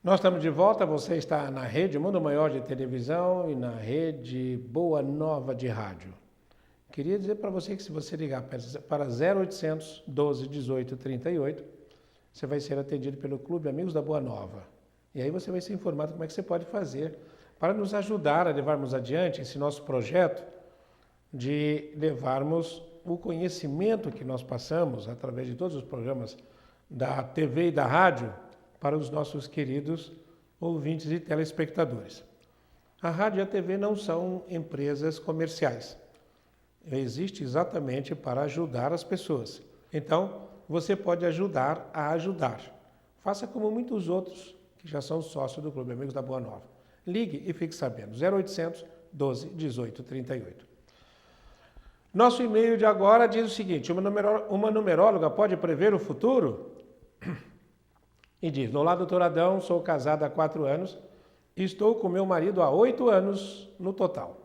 Nós estamos de volta, você está na rede Mundo Maior de televisão e na rede Boa Nova de rádio. Queria dizer para você que se você ligar para 0800 12 18 38, você vai ser atendido pelo Clube Amigos da Boa Nova. E aí você vai ser informado como é que você pode fazer para nos ajudar a levarmos adiante esse nosso projeto de levarmos o conhecimento que nós passamos através de todos os programas da TV e da rádio para os nossos queridos ouvintes e telespectadores. A rádio e a TV não são empresas comerciais. Existe exatamente para ajudar as pessoas. Então, você pode ajudar a ajudar. Faça como muitos outros que já são sócios do Clube Amigos da Boa Nova. Ligue e fique sabendo. 0800 12 18 38. Nosso e-mail de agora diz o seguinte: uma numeróloga pode prever o futuro? E diz: olá, doutor Adão, sou casada há 4 anos e estou com meu marido há 8 anos no total.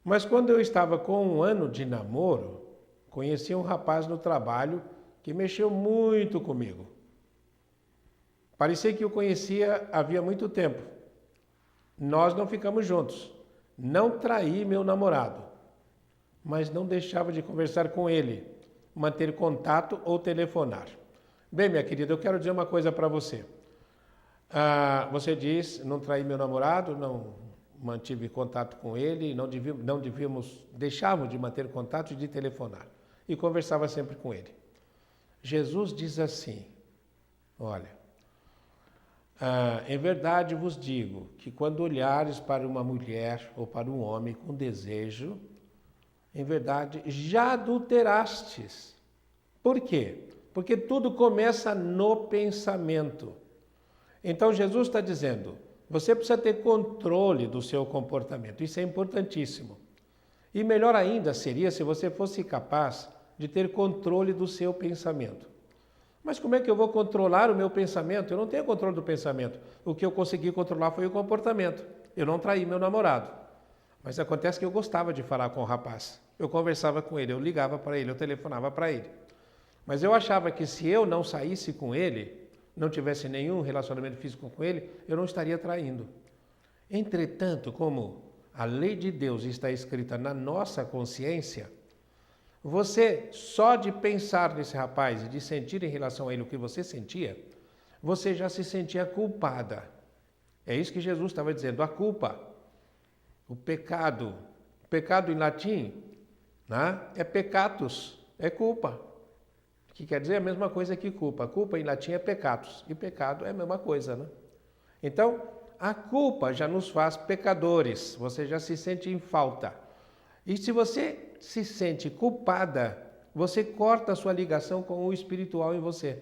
Mas quando eu estava com 1 ano de namoro, conheci um rapaz no trabalho que mexeu muito comigo. Parecia que o conhecia havia muito tempo. Nós não ficamos juntos. Não traí meu namorado, mas não deixava de conversar com ele, manter contato ou telefonar. Bem, minha querida, eu quero dizer uma coisa para você. Você diz, não traí meu namorado, não mantive contato com ele, deixávamos de manter contato e de telefonar. E conversava sempre com ele. Jesus diz assim, olha, em verdade vos digo que quando olhares para uma mulher ou para um homem com desejo, em verdade já adulterastes. Por quê? Porque tudo começa no pensamento. Então Jesus está dizendo, você precisa ter controle do seu comportamento, isso é importantíssimo. E melhor ainda seria se você fosse capaz de ter controle do seu pensamento. Mas como é que eu vou controlar o meu pensamento? Eu não tenho controle do pensamento. O que eu consegui controlar foi o comportamento. Eu não traí meu namorado. Mas acontece que eu gostava de falar com o rapaz. Eu conversava com ele, eu ligava para ele, eu telefonava para ele. Mas eu achava que se eu não saísse com ele, não tivesse nenhum relacionamento físico com ele, eu não estaria traindo. Entretanto, como a lei de Deus está escrita na nossa consciência, você só de pensar nesse rapaz e de sentir em relação a ele o que você sentia, você já se sentia culpada. É isso que Jesus estava dizendo, a culpa, o pecado. Pecado em latim, né, é peccatus, é culpa. Que quer dizer a mesma coisa que culpa. Culpa em latim é peccatus, e pecado é a mesma coisa, né? Então, a culpa já nos faz pecadores, você já se sente em falta. E se você se sente culpada, você corta a sua ligação com o espiritual em você.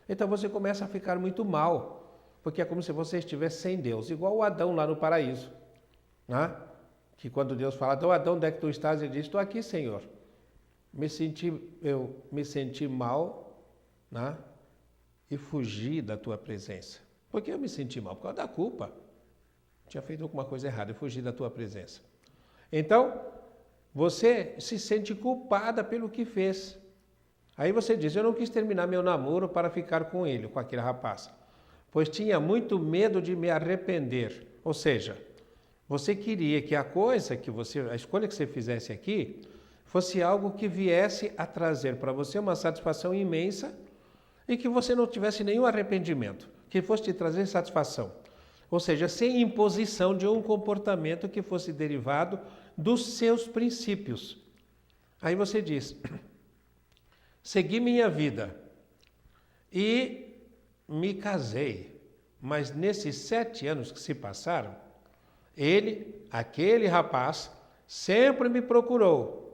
Então você começa a ficar muito mal, porque é como se você estivesse sem Deus, igual o Adão lá no paraíso, né? Que quando Deus fala, Adão, onde é que tu estás? Ele diz, estou aqui, Senhor. Eu me senti mal, né? E fugi da tua presença. Por que eu me senti mal? Por causa da culpa. Tinha feito alguma coisa errada, eu fugi da tua presença. Então, você se sente culpada pelo que fez. Aí você diz, eu não quis terminar meu namoro para ficar com ele, com aquele rapaz, pois tinha muito medo de me arrepender. Ou seja, você queria que a escolha que você fizesse aqui, fosse algo que viesse a trazer para você uma satisfação imensa e que você não tivesse nenhum arrependimento, que fosse te trazer satisfação. Ou seja, sem imposição de um comportamento que fosse derivado dos seus princípios. Aí você diz, segui minha vida e me casei, mas nesses 7 anos que se passaram, aquele rapaz, sempre me procurou.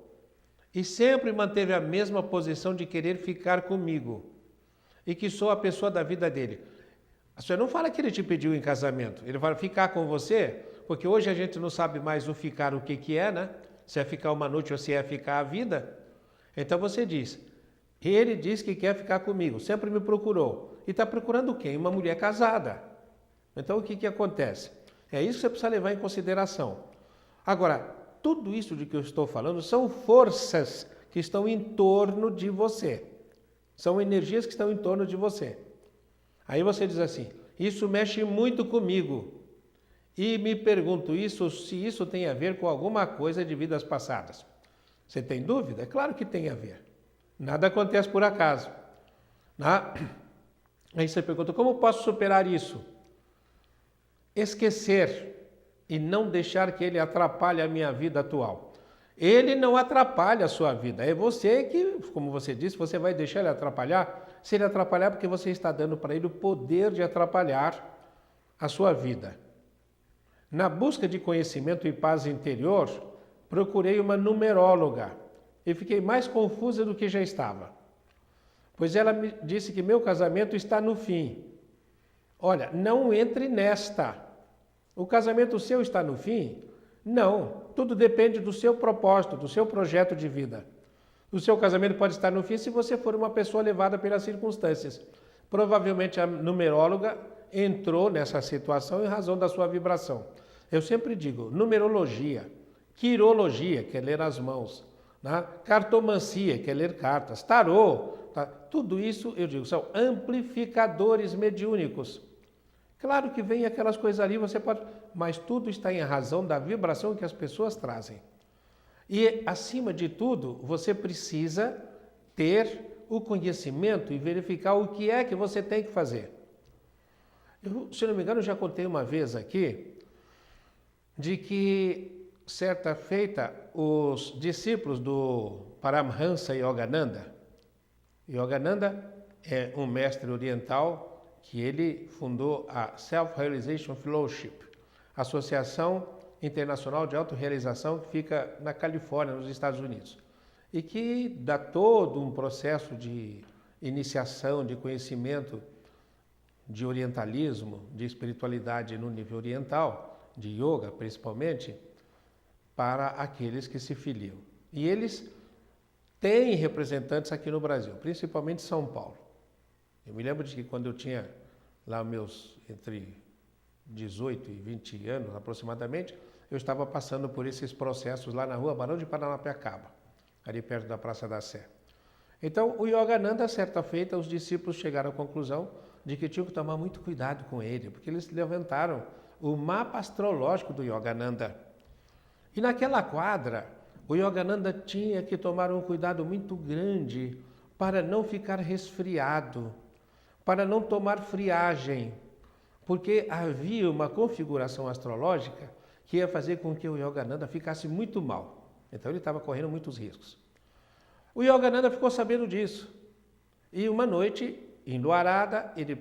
E sempre manteve a mesma posição de querer ficar comigo. E que sou a pessoa da vida dele. A senhora não fala que ele te pediu em casamento. Ele vai ficar com você, porque hoje a gente não sabe mais o ficar o que é, né? Se é ficar uma noite ou se é ficar a vida. Então você diz, ele diz que quer ficar comigo, sempre me procurou. E está procurando quem? Uma mulher casada. Então o que acontece? É isso que você precisa levar em consideração. Agora, tudo isso de que eu estou falando são forças que estão em torno de você. São energias que estão em torno de você. Aí você diz assim, Isso mexe muito comigo. E me pergunto se isso tem a ver com alguma coisa de vidas passadas. Você tem dúvida? É claro que tem a ver. Nada acontece por acaso. Aí você pergunta, como posso superar isso? Esquecer e não deixar que ele atrapalhe a minha vida atual. Ele não atrapalha a sua vida. É você que, como você disse, você vai deixar ele atrapalhar. Se ele atrapalhar, porque você está dando para ele o poder de atrapalhar a sua vida. Na busca de conhecimento e paz interior, procurei uma numeróloga e fiquei mais confusa do que já estava. Pois ela me disse que meu casamento está no fim. Olha, não entre nesta. O casamento seu está no fim? Não. Tudo depende do seu propósito, do seu projeto de vida. O seu casamento pode estar no fim se você for uma pessoa levada pelas circunstâncias. Provavelmente a numeróloga entrou nessa situação em razão da sua vibração. Eu sempre digo, numerologia, quirologia, que é ler as mãos, né? Cartomancia, que é ler cartas, tarô, tá? Tudo isso, eu digo, são amplificadores mediúnicos. Claro que vem aquelas coisas ali, você pode, mas tudo está em razão da vibração que as pessoas trazem. E, acima de tudo, você precisa ter o conhecimento e verificar o que é que você tem que fazer. Eu, se não me engano, já contei uma vez aqui de que, certa feita, os discípulos do Paramhansa Yogananda é um mestre oriental que ele fundou a Self-Realization Fellowship, Associação Internacional de Autorrealização, que fica na Califórnia, nos Estados Unidos, e que dá todo um processo de iniciação, de conhecimento, de orientalismo, de espiritualidade no nível oriental, de yoga principalmente, para aqueles que se filiam. E eles têm representantes aqui no Brasil, principalmente em São Paulo. Eu me lembro de que quando eu tinha lá meus entre 18 e 20 anos aproximadamente, eu estava passando por esses processos lá na rua Barão de Paranapiacaba, ali perto da Praça da Sé. Então, o Yogananda, certa feita, os discípulos chegaram à conclusão de que tinham que tomar muito cuidado com ele, porque eles levantaram o mapa astrológico do Yogananda. E naquela quadra, o Yogananda tinha que tomar um cuidado muito grande para não ficar resfriado, para não tomar friagem, porque havia uma configuração astrológica que ia fazer com que o Yogananda ficasse muito mal. Então ele estava correndo muitos riscos. O Yogananda ficou sabendo disso. E uma noite, em Luarada, ele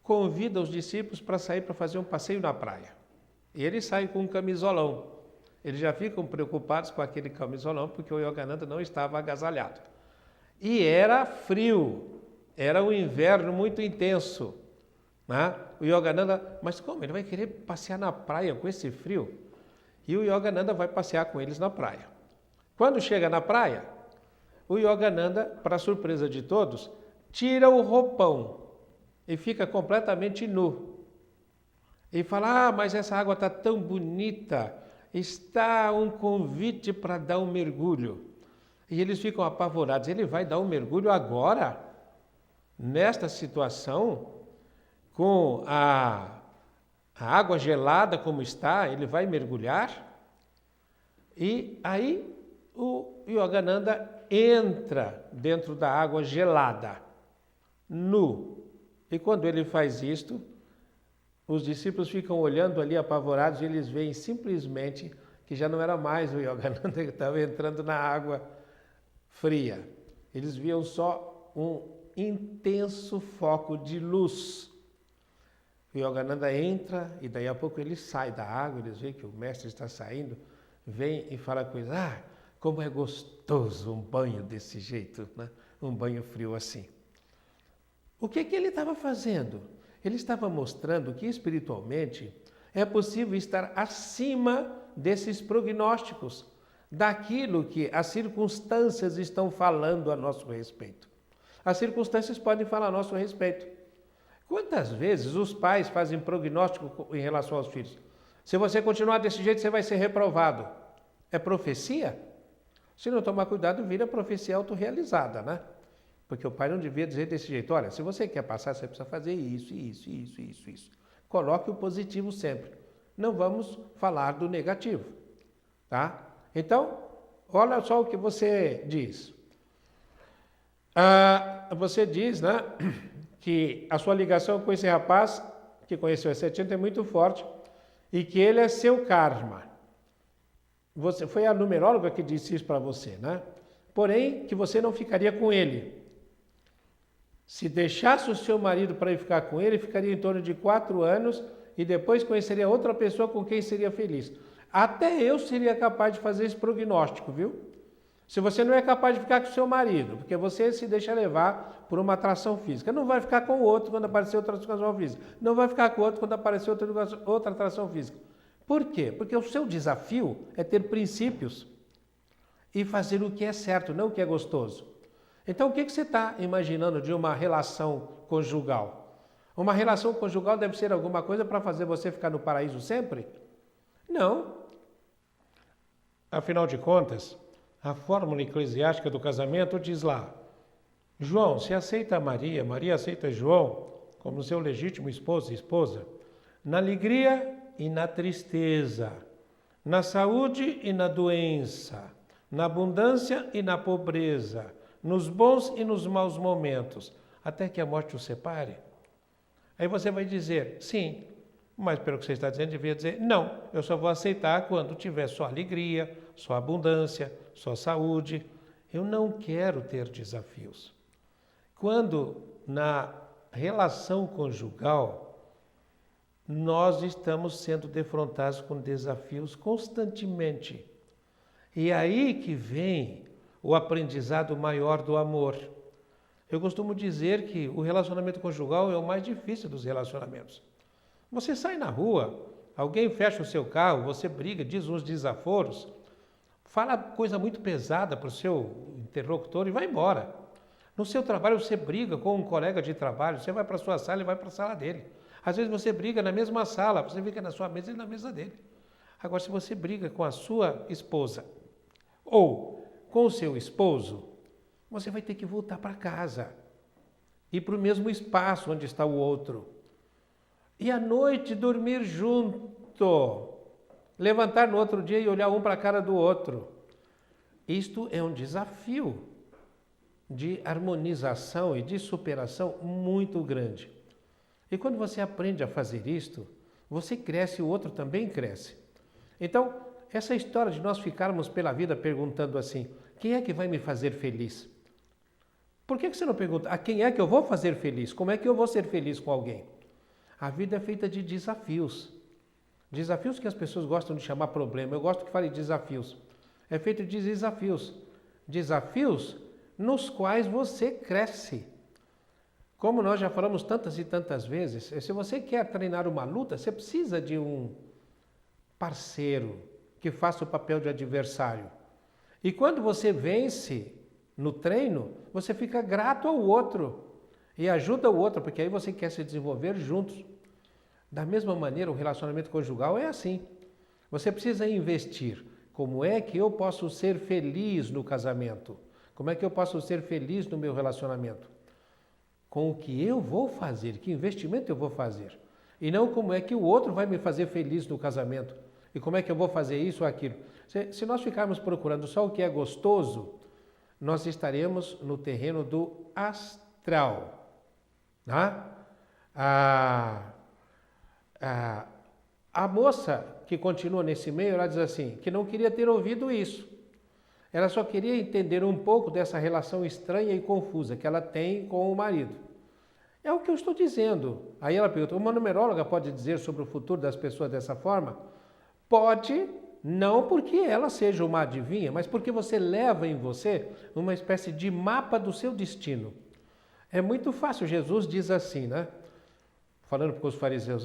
convida os discípulos para sair para fazer um passeio na praia. E ele sai com um camisolão. Eles já ficam preocupados com aquele camisolão porque o Yogananda não estava agasalhado. E era frio, era um inverno muito intenso. Né? O Yogananda, mas como? Ele vai querer passear na praia com esse frio? E o Yogananda vai passear com eles na praia. Quando chega na praia, o Yogananda, para surpresa de todos, tira o roupão e fica completamente nu. E fala, mas essa água está tão bonita, está um convite para dar um mergulho. E eles ficam apavorados, ele vai dar um mergulho agora? Nesta situação, com a água gelada como está, ele vai mergulhar? E aí o Yogananda entra dentro da água gelada, nu. E quando ele faz isto, os discípulos ficam olhando ali apavorados e eles veem simplesmente que já não era mais o Yogananda que estava entrando na água fria. Eles viam só um intenso foco de luz. O Yogananda entra e daí a pouco ele sai da água, eles veem que o mestre está saindo, vem e fala com eles, como é gostoso um banho desse jeito, né? Um banho frio assim. O que ele estava fazendo? Ele estava mostrando que espiritualmente é possível estar acima desses prognósticos, daquilo que as circunstâncias estão falando a nosso respeito. As circunstâncias podem falar a nosso respeito. Quantas vezes os pais fazem prognóstico em relação aos filhos? Se você continuar desse jeito, você vai ser reprovado. É profecia? Se não tomar cuidado, vira profecia autorrealizada, né? Porque o pai não devia dizer desse jeito, olha, se você quer passar, você precisa fazer isso, isso, isso, isso, isso. Coloque o positivo sempre. Não vamos falar do negativo, tá? Então, olha só o que você diz. Você diz, né, que a sua ligação com esse rapaz que conheceu há 7 anos é muito forte e que ele é seu karma. Foi a numeróloga que disse isso para você, né? Porém, que você não ficaria com ele. Se deixasse o seu marido para ir ficar com ele, ficaria em torno de 4 anos e depois conheceria outra pessoa com quem seria feliz. Até eu seria capaz de fazer esse prognóstico, viu? Se você não é capaz de ficar com o seu marido, porque você se deixa levar por uma atração física, não vai ficar com o outro quando aparecer outra atração física, não vai ficar com o outro quando aparecer outra atração física. Por quê? Porque o seu desafio é ter princípios e fazer o que é certo, não o que é gostoso. Então, o que você está imaginando de uma relação conjugal? Uma relação conjugal deve ser alguma coisa para fazer você ficar no paraíso sempre? Não. Afinal de contas, a fórmula eclesiástica do casamento diz lá, João se aceita Maria, Maria aceita João como seu legítimo esposo e esposa, na alegria e na tristeza, na saúde e na doença, na abundância e na pobreza, nos bons e nos maus momentos, até que a morte os separe. Aí você vai dizer, sim, mas pelo que você está dizendo, devia dizer, não, eu só vou aceitar quando tiver só alegria, só abundância, só saúde. Eu não quero ter desafios. Quando na relação conjugal, nós estamos sendo defrontados com desafios constantemente. E é aí que vem o aprendizado maior do amor. Eu costumo dizer que o relacionamento conjugal é o mais difícil dos relacionamentos. Você sai na rua, alguém fecha o seu carro, você briga, diz uns desaforos, fala coisa muito pesada para o seu interlocutor e vai embora. No seu trabalho você briga com um colega de trabalho, você vai para a sua sala e vai para a sala dele. Às vezes você briga na mesma sala, você fica na sua mesa e na mesa dele. Agora, se você briga com a sua esposa ou com o seu esposo, você vai ter que voltar para casa, ir para o mesmo espaço onde está o outro. E à noite dormir junto, levantar no outro dia e olhar um para a cara do outro. Isto é um desafio de harmonização e de superação muito grande. E quando você aprende a fazer isto, você cresce e o outro também cresce. Então, essa história de nós ficarmos pela vida perguntando assim, quem é que vai me fazer feliz? Por que você não pergunta, a quem é que eu vou fazer feliz? Como é que eu vou ser feliz com alguém? A vida é feita de desafios. Desafios que as pessoas gostam de chamar problema. Eu gosto que fale desafios. É feito de desafios. Desafios nos quais você cresce. Como nós já falamos tantas e tantas vezes, se você quer treinar uma luta, você precisa de um parceiro que faça o papel de adversário. E quando você vence no treino, você fica grato ao outro e ajuda o outro, porque aí você quer se desenvolver juntos. Da mesma maneira, o relacionamento conjugal é assim. Você precisa investir. Como é que eu posso ser feliz no casamento? Como é que eu posso ser feliz no meu relacionamento? Com o que eu vou fazer, que investimento eu vou fazer. E não como é que o outro vai me fazer feliz no casamento. E como é que eu vou fazer isso ou aquilo. Se nós ficarmos procurando só o que é gostoso, nós estaremos no terreno do astral. Tá? A moça que continua nesse meio, ela diz assim, que não queria ter ouvido isso. Ela só queria entender um pouco dessa relação estranha e confusa que ela tem com o marido. É o que eu estou dizendo. Aí ela pergunta, uma numeróloga pode dizer sobre o futuro das pessoas dessa forma? Pode, não porque ela seja uma adivinha, mas porque você leva em você uma espécie de mapa do seu destino. É muito fácil, Jesus diz assim, né? Falando para os fariseus,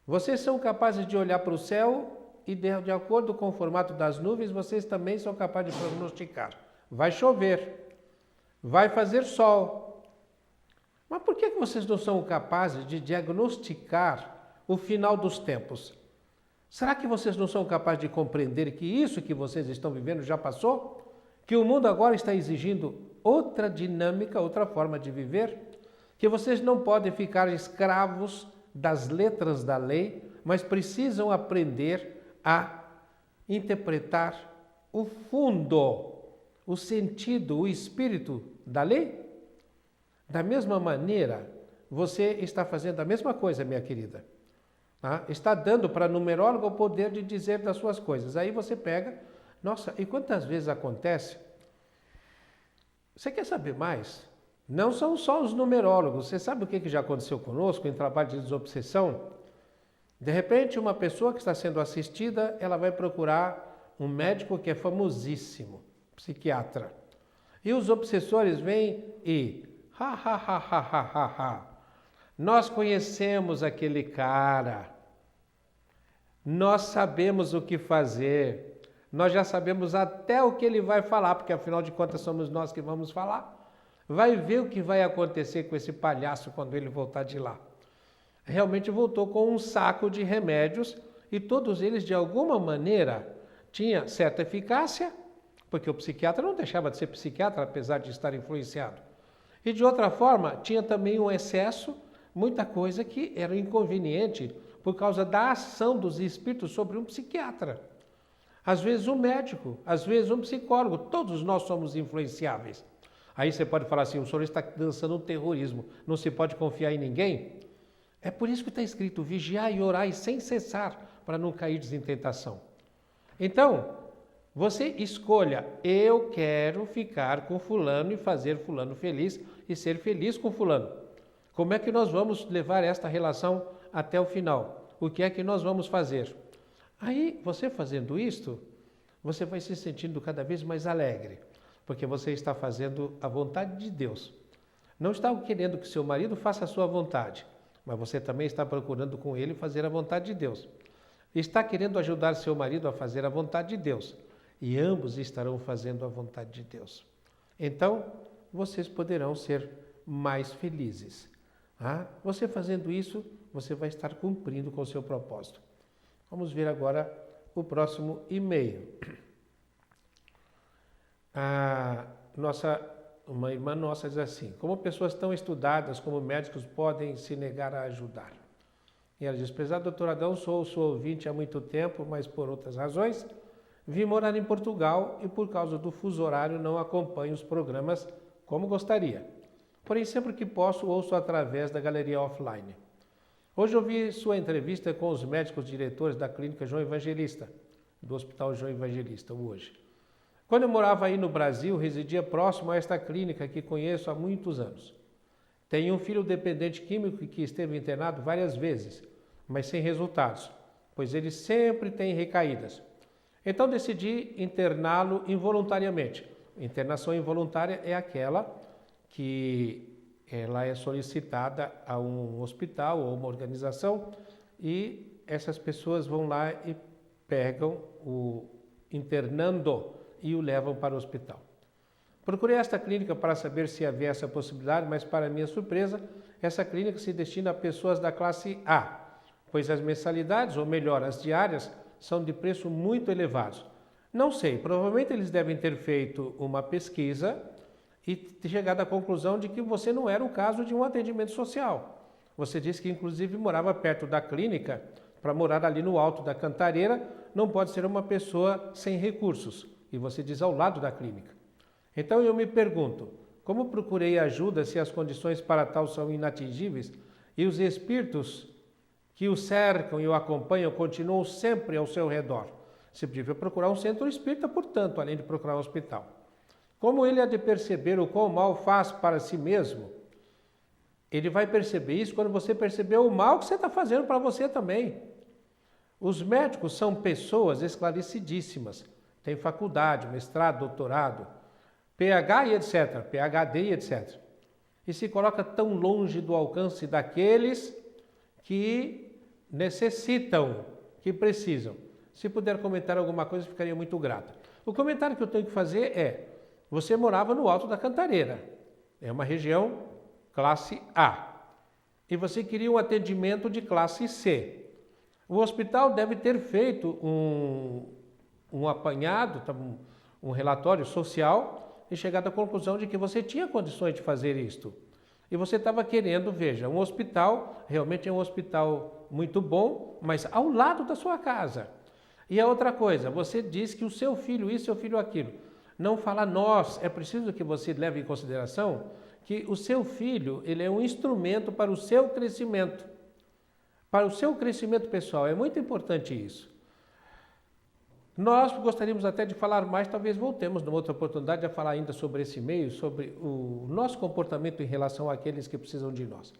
vocês são capazes de olhar para o céu e de acordo com o formato das nuvens, vocês também são capazes de prognosticar. Vai chover, vai fazer sol. Mas por que vocês não são capazes de diagnosticar o final dos tempos? Será que vocês não são capazes de compreender que isso que vocês estão vivendo já passou? Que o mundo agora está exigindo outra dinâmica, outra forma de viver, que vocês não podem ficar escravos das letras da lei, mas precisam aprender a interpretar o fundo, o sentido, o espírito da lei. Da mesma maneira, você está fazendo a mesma coisa, minha querida. Tá? Está dando para a numeróloga o poder de dizer das suas coisas. Aí você pega, nossa, e quantas vezes acontece? Você quer saber mais? Não são só os numerólogos. Você sabe o que já aconteceu conosco em trabalho de desobsessão? De repente, uma pessoa que está sendo assistida, ela vai procurar um médico que é famosíssimo, psiquiatra. E os obsessores vêm e nós conhecemos aquele cara, nós sabemos o que fazer, nós já sabemos até o que ele vai falar, porque afinal de contas somos nós que vamos falar. Vai ver o que vai acontecer com esse palhaço quando ele voltar de lá. Realmente voltou com um saco de remédios e todos eles de alguma maneira tinham certa eficácia, porque o psiquiatra não deixava de ser psiquiatra apesar de estar influenciado. E de outra forma, tinha também um excesso, muita coisa que era inconveniente por causa da ação dos espíritos sobre um psiquiatra. Às vezes um médico, às vezes um psicólogo, todos nós somos influenciáveis. Aí você pode falar assim, o senhor está dançando um terrorismo, não se pode confiar em ninguém? É por isso que está escrito, vigiai e orai sem cessar, para não cair em tentação. Então, você escolha, eu quero ficar com fulano e fazer fulano feliz e ser feliz com fulano. Como é que nós vamos levar esta relação até o final? O que é que nós vamos fazer? Aí, você fazendo isto, você vai se sentindo cada vez mais alegre, porque você está fazendo a vontade de Deus. Não está querendo que seu marido faça a sua vontade, mas você também está procurando com ele fazer a vontade de Deus. Está querendo ajudar seu marido a fazer a vontade de Deus. E ambos estarão fazendo a vontade de Deus. Então, vocês poderão ser mais felizes. Você fazendo isso, você vai estar cumprindo com o seu propósito. Vamos ver agora o próximo e-mail. Uma irmã nossa diz assim, como pessoas tão estudadas como médicos podem se negar a ajudar? E ela diz, prezado doutor Adão, sou sua ouvinte há muito tempo, mas por outras razões, vim morar em Portugal e por causa do fuso horário não acompanho os programas como gostaria. Porém, sempre que posso, ouço através da galeria offline. Hoje ouvi sua entrevista com os médicos diretores da clínica João Evangelista, do Hospital João Evangelista, hoje. Quando eu morava aí no Brasil, residia próximo a esta clínica que conheço há muitos anos. Tenho um filho dependente químico que esteve internado várias vezes, mas sem resultados, pois ele sempre tem recaídas. Então decidi interná-lo involuntariamente. Internação involuntária é aquela que ela é solicitada a um hospital ou uma organização e essas pessoas vão lá e pegam o internando e o levam para o hospital. Procurei esta clínica para saber se havia essa possibilidade, mas para minha surpresa, essa clínica se destina a pessoas da classe A, pois as mensalidades, ou melhor, as diárias, são de preço muito elevados. Não sei, provavelmente eles devem ter feito uma pesquisa e chegado à conclusão de que você não era o caso de um atendimento social. Você disse que inclusive morava perto da clínica, para morar ali no alto da Cantareira, não pode ser uma pessoa sem recursos, e você diz ao lado da clínica. Então eu me pergunto, como procurei ajuda se as condições para tal são inatingíveis e os espíritos que o cercam e o acompanham continuam sempre ao seu redor? Se devia procurar um centro espírita, portanto, além de procurar um hospital. Como ele há de perceber o quão mal faz para si mesmo? Ele vai perceber isso quando você perceber o mal que você está fazendo para você também. Os médicos são pessoas esclarecidíssimas, têm faculdade, mestrado, doutorado, PhD e etc., PhD e etc. E se coloca tão longe do alcance daqueles que necessitam, que precisam. Se puder comentar alguma coisa, ficaria muito grato. O comentário que eu tenho que fazer é, você morava no Alto da Cantareira, é uma região classe A, e você queria um atendimento de classe C. O hospital deve ter feito um apanhado, um relatório social, e chegado à conclusão de que você tinha condições de fazer isto. E você estava querendo, veja, um hospital, realmente é um hospital muito bom, mas ao lado da sua casa. E a outra coisa, você diz que o seu filho isso, seu filho aquilo. Não fala nós, é preciso que você leve em consideração que o seu filho, ele é um instrumento para o seu crescimento. Para o seu crescimento pessoal, é muito importante isso. Nós gostaríamos até de falar mais, talvez voltemos numa outra oportunidade a falar ainda sobre esse meio, sobre o nosso comportamento em relação àqueles que precisam de nós.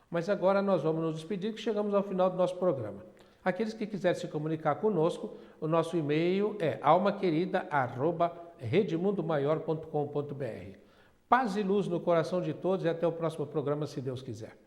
Mas agora nós vamos nos despedir, que chegamos ao final do nosso programa. Aqueles que quiserem se comunicar conosco, o nosso e-mail é almaquerida@redemundomaior.com.br. Paz e luz no coração de todos e até o próximo programa, se Deus quiser.